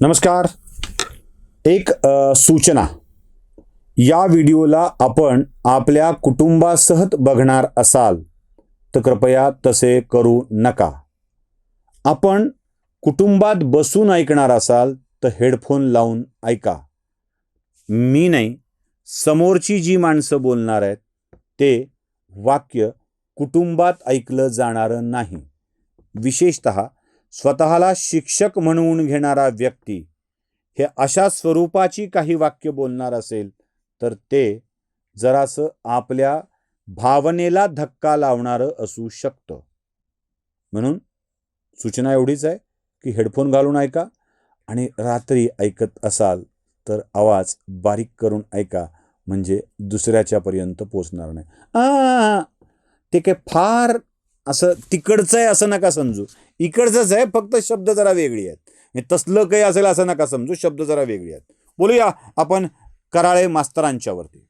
नमस्कार. एक सूचना. या व्हिडिओला आपण आपल्या कुटुंबासह बघणार असाल तर कृपया तसे करू नका. आपण कुटुंबात बसून ऐकणार असाल तर हेडफोन लावून ऐका. मी नाही, समोरची जी माणसं बोलणार आहेत ते वाक्य कुटुंबात ऐकलं जाणारं नाही. विशेषतः स्वतःला शिक्षक म्हणवून घेणारा व्यक्ती हे अशा स्वरूपाची काही वाक्य बोलणार असेल तर ते जरासं आपल्या भावनेला धक्का लावणारं असू शकतं. म्हणून सूचना एवढीच आहे की हेडफोन घालून ऐका आणि रात्री ऐकत असाल तर आवाज बारीक करून ऐका, म्हणजे दुसऱ्याच्यापर्यंत पोचणार नाही. ते काय फार असं तिकडचं आहे असं नका समजू, इकडचंच आहे, फक्त शब्द जरा वेगळी आहेत. तसलं काही असेल असं नका समजू, शब्द जरा वेगळी आहेत. बोलूया आपण कराळे मास्तरांच्यावरती.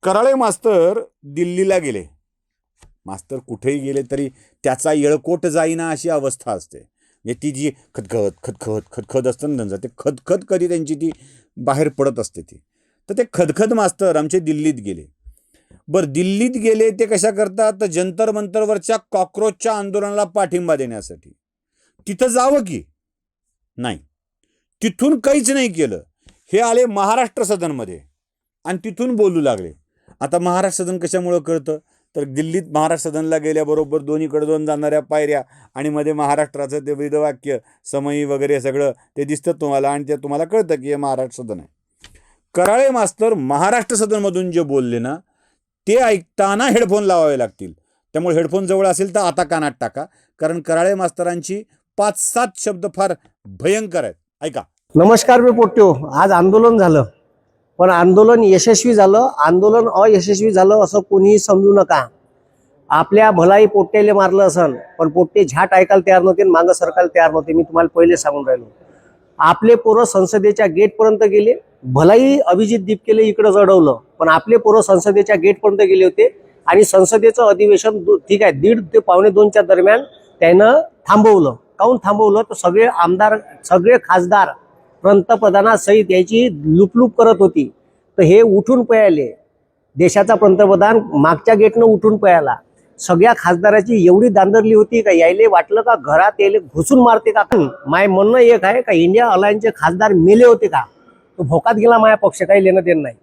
कराळे मास्तर दिल्लीला गेले. मास्तर कुठेही गेले तरी त्याचा येळकोट जाईना अशी अवस्था असते. म्हणजे ती जी खदखद असतं ना, ते खदखद कधी त्यांची ती बाहेर पडत असते ती. तर ते खदखद मास्तर आमचे दिल्लीत गेले. बरं, दिल्लीत गेले ते कशा करतात, तर जंतर मंतरवरच्या कॉक्रोचच्या आंदोलनाला पाठिंबा देण्यासाठी. तिथं जावं की नाही, तिथून काहीच नाही केलं. हे आले महाराष्ट्र सदनमध्ये आणि तिथून बोलू लागले. आता महाराष्ट्र सदन कशामुळं कळतं, तर दिल्लीत महाराष्ट्र सदनला गेल्याबरोबर दोन्हीकडे दोन जाणाऱ्या पायऱ्या आणि मध्ये महाराष्ट्राचं ते वेदवाक्य समयी वगैरे सगळं ते दिसतं तुम्हाला आणि ते तुम्हाला कळतं की हे महाराष्ट्र सदन आहे. कराळे मास्तर महाराष्ट्र सदनमधून जे बोलले ना, ते ऐकताना हेडफोन लावावे लागतील. त्यामुळे हेडफोन जवळ असेल तर आता कानात टाका, कारण कराळे मास्तरांची 5-7 शब्द फार भयंकर आहेत. ऐका. नमस्कार, मी पोट्यो. आज आंदोलन झालं, पण आंदोलन यशस्वी झालं, आंदोलन अयशस्वी झालं असं कोणीही समजू नका. आपल्या भलाई पोट्याला मारलं असन, पण पोट्टे झाट ऐकायला तयार नव्हते, मागं सरकायला तयार नव्हते. मी तुम्हाला पहिले सांगून राहिलो. आपले पोरं संसदेच्या गेटपर्यंत गेले. भलाई अभिजित दीपकेले इकडं चढवलं, पण आपले पोरं संसदेच्या गेटपर्यंत गेले होते आणि संसदेचं अधिवेशन ठीक आहे 1:30 ते 1:45च्या दरम्यान त्यानं थांबवलं. काहून थांबवलं, तर सगळे आमदार, सगळे खासदार पंतप्रधानासहित याची लुपलुप करत होती. तर हे उठून पळाले. देशाचा पंतप्रधान मागच्या गेटनं उठून पळाला. सगळ्या खासदाराची एवढी दांदरली होती का यायले वाटलं का घरात यायले घुसून मारते का. माय म्हणणं एक आहे का इंडिया अलायन्सचे खासदार मेले होते का, तो भोकात गेला, माझ्या पक्ष काही लेणं देणं नाही,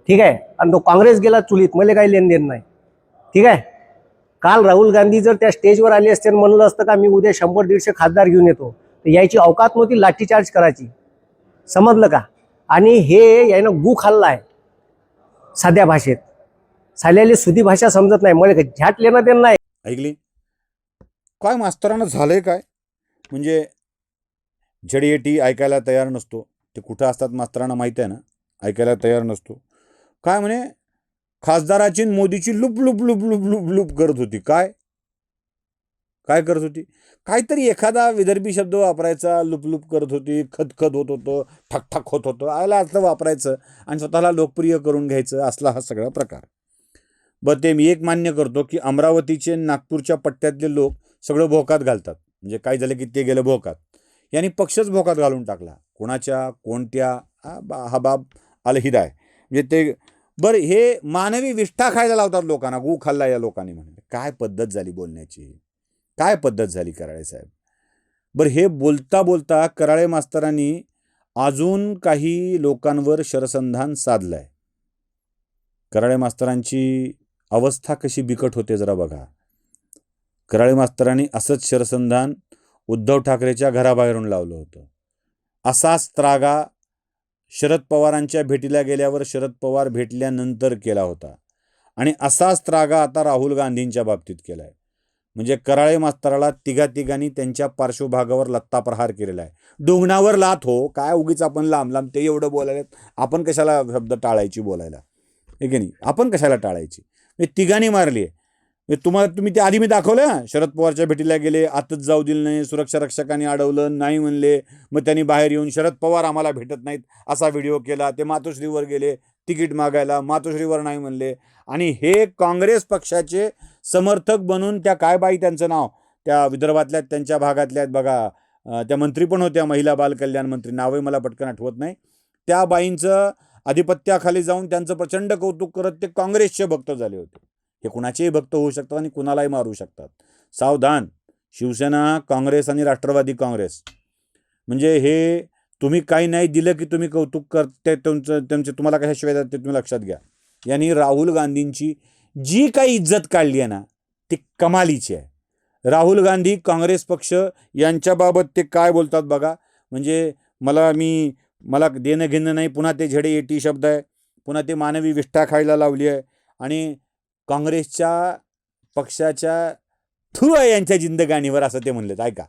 ठीक आहे. आणि तो काँग्रेस गेला चुलीत, मला काही लेणं देणं नाही, ठीक आहे. काल राहुल गांधी जर त्या स्टेजवर आले असते आणि म्हणलं असतं का मी उद्या 100-150 खासदार घेऊन येतो, तर यायची अवकात नव्हती लाठीचार्ज करायची. समजलं का. आणि हे यानं गु खाल्ला आहे साध्या भाषेत. साल्याले सुधी भाषा समजत नाही, मला झाट लेणं देणं नाही. ऐकली काय मास्तरांना झालंय काय, म्हणजे झडीएटी ऐकायला तयार नसतो. ते कुठं असतात मास्तरांना माहिती आहे ना, ऐकायला तयार नसतो. काय म्हणे, खासदाराची मोदीची loop loop loop loop loop loop करत होती. काय काय करत होती, काहीतरी एखादा विदर्भी शब्द वापरायचा, लुपलुप करत होती, खदखद होत होतं, ठकठक होत होतं, आयला असलं वापरायचं आणि स्वतःला लोकप्रिय करून घ्यायचं, असला हा सगळा प्रकार. बरं, ते मी एक मान्य करतो की अमरावतीचे नागपूरच्या पट्ट्यातले लोक सगळं भोकात घालतात. म्हणजे काय झालं की ते गेलं भोकात, यांनी पक्षच भोकात घालून टाकला. कोणाच्या कोणत्या हा बाब अलहिदा म्हणजे ते. बरं, हे मानवी विष्ठा खायला लावतात लोकांना, गु खाल्ला या लोकांनी म्हणून. काय पद्धत झाली बोलण्याची, काय पद्धत झाली कराळे साहेब. बरं, हे बोलता बोलता कराळे मास्तरांनी अजून काही लोकांवर शरसंधान साधलंय. कराळे मास्तरांची अवस्था कशी बिकट होते जरा बघा. कराळे मास्तरांनी असंच शरसंधान उद्धव ठाकरेच्या घराबाहेरून लावलं होतं. असाच त्रागा शरद पवारांच्या भेटीला गेल्यावर शरद पवार भेटल्यानंतर केला होता आणि असाच त्रागा आता राहुल गांधींच्या बाबतीत केलाय. म्हणजे कराळे मास्तराला तिघांनी त्यांच्या पार्श्वभागावर लत्ता प्रहार केलेला आहे. डोंगणावर लाथ हो, काय उगीच आपण लांब लांब ते एवढं बोलायला, आपण कशाला शब्द टाळायची बोलायला, हे की नाही, आपण कशाला टाळायची. तिघांनी मारली आहे. तुम्ही ते आधी मी दाखवलं. शरद पवारच्या भेटीला गेले, आतच जाऊ दिलं नाही, सुरक्षा रक्षकांनी अडवलं नाही म्हणले, मग त्यांनी बाहेर येऊन शरद पवार आम्हाला भेटत नाहीत असा व्हिडिओ केला. ते मातोश्रीवर गेले तिकीट मागायला, मातोश्रीवर नाही म्हणले. आणि हे काँग्रेस पक्षाचे समर्थक बनून त्या काय बाई त्यांचं नाव, त्या विदर्भातल्या त्यांच्या भागातल्या बघा, त्या मंत्री पण होत्या, महिला बाल कल्याण मंत्री, नावही मला पटकन आठवत नाही, त्या बाईंचं आधिपत्याखाली जाऊन त्यांचं प्रचंड कौतुक करत ते काँग्रेसचे भक्त झाले होते. हे कुणाचेही भक्त होऊ शकतात आणि कुणालाही मारू शकतात. सावधान. शिवसेना, काँग्रेस आणि राष्ट्रवादी काँग्रेस म्हणजे हे तुम्ही काही नाही दिलं की तुम्ही कौतुक करते त्यांचे तुम्हाला कशाशिवाय जाते ते तुम्ही लक्षात घ्या. यांनी राहुल गांधींची जी काही इज्जत काढली आहे ना ती कमालीची आहे. राहुल गांधी, काँग्रेस पक्ष यांच्याबाबत ते काय बोलतात बघा. म्हणजे मला देणं घेणं नाही, पुन्हा ते झेडे एटी शब्द आहे, पुन्हा ते मानवी विष्ठा खायला लावली आहे आणि काँग्रेसच्या पक्षाच्या थू आहे यांच्या जिंदगाणीवर असं ते म्हणलेत. ऐका,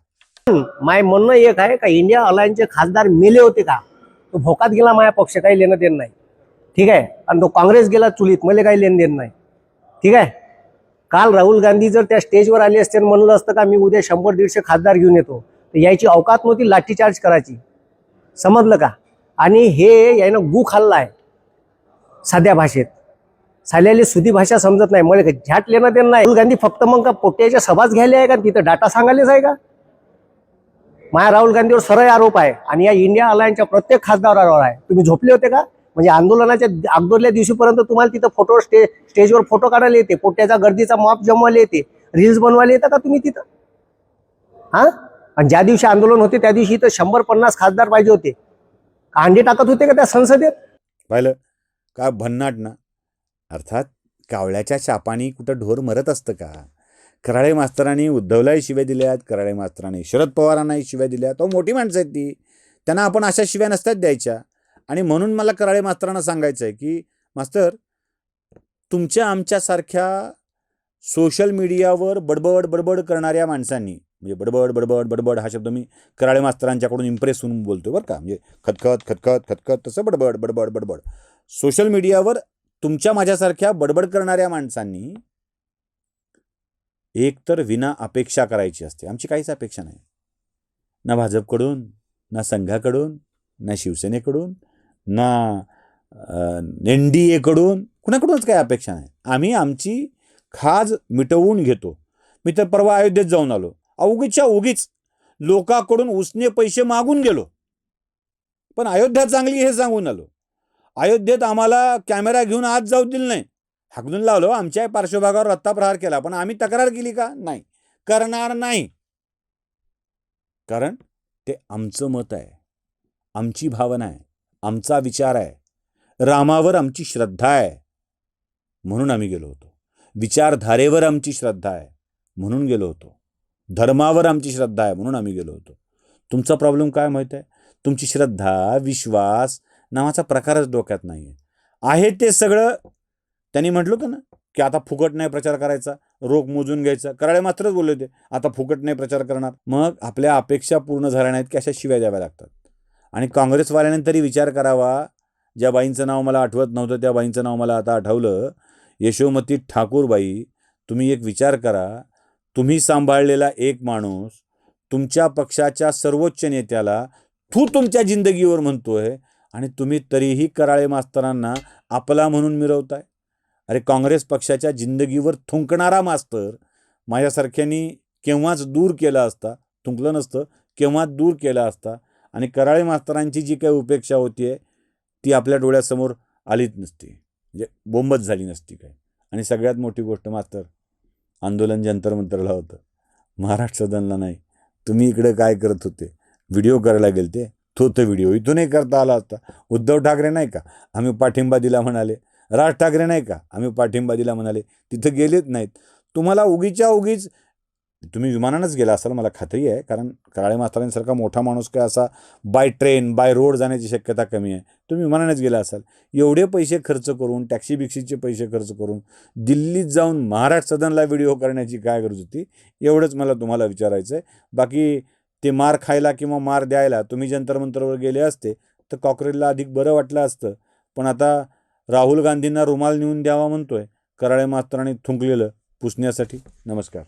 माय म्हणणं एक आहे का इंडिया अलायन्सचे खासदार मेले होते का? तो भोकात गेला, माझ्या पक्ष काही लेणं देणं नाही, ठीक आहे. आणि तो काँग्रेस गेला चुलीत, मला काही लेणं देणं नाही, ठीक आहे. काल राहुल गांधी जर त्या स्टेजवर आले असते म्हणलं असतं का मी उद्या 100-150 खासदार घेऊन येतो, तर याची अवकात नव्हती लाठीचार्ज करायची, समजलं का? आणि हे यानं गु खाल्ला आहे साध्या भाषेत. साल्याली सुधी भाषा समजत नाही, मला झ्याट लेणं देणं नाही. राहुल गांधी फक्त मग का पोट्याच्या सभाच घ्यायला आहे का, तिथं डाटा सांगायलाच आहे का? माझ्या राहुल गांधीवर सरळ आरोप आहे आणि या इंडिया अलायन्सच्या प्रत्येक खासदारावर आहे. तुम्ही झोपले होते का? म्हणजे आंदोलनाच्या अगोदरल्या दिवशीपर्यंत तुम्हाला तिथं फोटो स्टेजवर फोटो काढायला येते, पोट्याचा गर्दीचा मॉप जमवायला येते, रील्स बनवायला येतं का तुम्ही तिथं? हा. आणि ज्या दिवशी आंदोलन होते त्या दिवशी इथं 100-50 खासदार पाहिजे होते, अंडे टाकत होते का त्या संसदेत? पाहिलं का भन्नाट ना. अर्थात कावळ्याच्या शापानी कुठं ढोर मरत असतं का? कराळे मास्तरांनी उद्धवलाही शिव्या दिल्यात, कराळे मास्तरांनी शरद पवारांनाही शिव्या दिल्या. तो मोठी माणसं आहेत ती, त्यांना आपण अशा शिव्या नसतात द्यायच्या. आणि म्हणून मला कराळे मास्तरांना सांगायचं आहे की मास्तर, तुमच्या आमच्यासारख्या सोशल मीडियावर बडबड करणाऱ्या माणसांनी, म्हणजे बडबड हा शब्द मी कराळे मास्तरांच्याकडून इम्प्रेस होऊन बोलतो बरं का, म्हणजे खतखत तसं बडबड सोशल मीडियावर तुमच्या माझ्यासारख्या बडबड करणाऱ्या माणसांनी एक तर विना अपेक्षा करायची असते. आमची काहीच अपेक्षा नाही, ना भाजपकडून, ना संघाकडून, ना शिवसेनेकडून, ना NDA कडून, कुणाकडूनच काही अपेक्षा नाही. आम्ही आमची खाज मिटवून घेतो. मी तर परवा अयोध्येत जाऊन आलो, उगीच्या उगीच लोकांकडून उसने पैसे मागून गेलो, पण अयोध्या चांगली हे सांगून आलो. अयोध्येत आम्हाला कॅमेरा घेऊन आत जाऊ दिलं नाही, हाकलून लावलो, आमच्या पार्श्वभागावर रत्ताप्रहार केला, पण आम्ही तक्रार केली का? नाही, करणार नाही. कारण ते आमचं मत आहे, आमची भावना आहे, आमचा विचार आहे, रामावर आमची श्रद्धा आहे म्हणून आम्ही गेलो होतो. विचारधारेवर आमची श्रद्धा आहे म्हणून गेलो होतो. धर्मावर आमची श्रद्धा आहे म्हणून आम्ही गेलो होतो. तुमचा प्रॉब्लेम काय माहीत आहे? तुमची श्रद्धा, विश्वास नावाचा प्रकारच डोक्यात नाही आहे. ते सगळं त्यांनी म्हटलं होतं ना की आता फुकट नाही प्रचार करायचा, रोख मोजून घ्यायचा. कराळे मात्रच बोलले होते आता फुकट नाही प्रचार करणार. मग आपल्या अपेक्षा पूर्ण झाल्या नाहीत की अशा शिव्या द्याव्या लागतात. आणि काँग्रेसवाल्याने तरी विचार करावा, ज्या बाईंचं नाव मला आठवत नव्हतं त्या बाईंचं नाव मला आता आठवलं, यशोमती ठाकूरबाई. तुम्ही एक विचार करा, तुम्ही सांभाळलेला एक माणूस तुमच्या पक्षाच्या सर्वोच्च नेत्याला तू तुमच्या जिंदगीवर म्हणतोय आणि तुम्ही तरीही कराळे मास्तरांना आपला म्हणून मिरवताय. अरे काँग्रेस पक्षाच्या जिंदगीवर थुंकणारा मास्तर माझ्यासारख्यांनी केव्हाच दूर केला असता, थुंकलं नसतं, केव्हाच दूर केला असता. आणि कराळे मास्तरांची जी काही उपेक्षा होती ती आपल्या डोळ्यासमोर आलीच नसती, म्हणजे बोंबच झाली नसती काय. आणि सगळ्यात मोठी गोष्ट मास्तर, आंदोलन जंतर मंतरला होतं, महाराष्ट्र सदनला नाही. तुम्ही इकडे काय करत होते? व्हिडिओ करायला गेलते. तो व्हिडिओ इथूनही करता आला असता. उद्धव ठाकरे नाही का आम्ही पाठिंबा दिला म्हणाले, राज ठाकरे नाही का आम्ही पाठिंबा दिला म्हणाले, तिथं गेलेच नाहीत. तुम्हाला उगीच्या उगीच, तुम्ही विमानानंच गेला असाल मला खात्री आहे, कारण कराळे मास्तरांसारखा मोठा माणूस काय असा बाय ट्रेन बाय रोड जाण्याची शक्यता कमी आहे. तुम्ही विमानानेच गेला असाल. एवढे पैसे खर्च करून, टॅक्सी बिक्सीचे पैसे खर्च करून दिल्लीत जाऊन महाराष्ट्र सदनला व्हिडिओ करण्याची काय गरज होती? एवढंच मला तुम्हाला विचारायचं आहे. बाकी ते मार खायला किंवा मार द्यायला तुम्ही जंतर मंतरवर गेले असते तर कॉक्रेजला अधिक बरं वाटलं असतं. पण आता राहुल गांधींना रुमाल नेऊन द्यावा म्हणतोय कराळे मास्तरांनी थुंकलेलं पुसण्यासाठी. नमस्कार.